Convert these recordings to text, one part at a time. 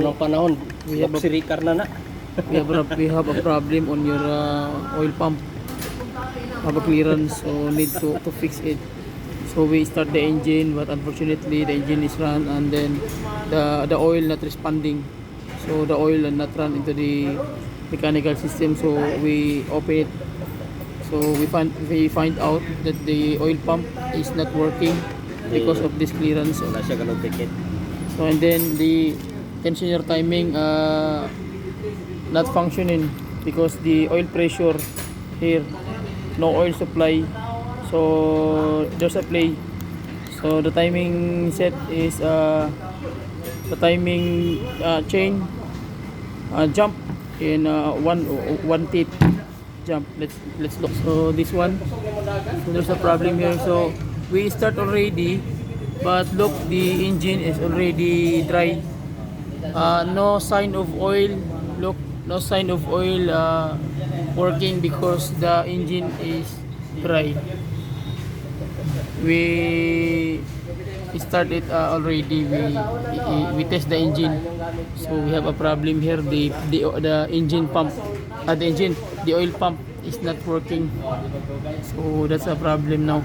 Anong panahon? We have Luxury car na na. we have a problem on your oil pump. Have a clearance, so need to fix it. So we start the engine, but unfortunately the engine is run, and then the oil not responding. So the oil not run into the mechanical system. So we open it. So we find out that the oil pump is not working because of this clearance. Wala siya ganun ticket. So and then the tensioner timing not functioning because the oil pressure here, no oil supply. So there's a play. So the timing set is the timing chain jump in one teeth jump. Let's look. So this one, so there's a problem here. So we start already, but look, the engine is already dry. No sign of oil. Look, no sign of oil working because the engine is dry. We started already. We test the engine, so we have a problem here. The engine pump, the oil pump is not working. So that's a problem now.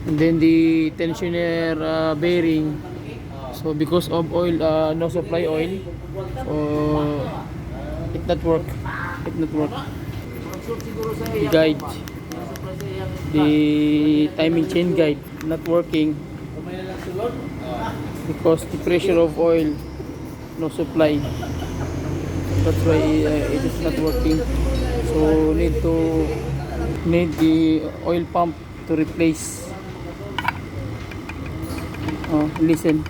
And then the tensioner bearing. So because of oil, no supply oil, so it not work. The guide, the timing chain guide not working because the pressure of oil, no supply. That's why it is not working. So need the oil pump to replace. Listen.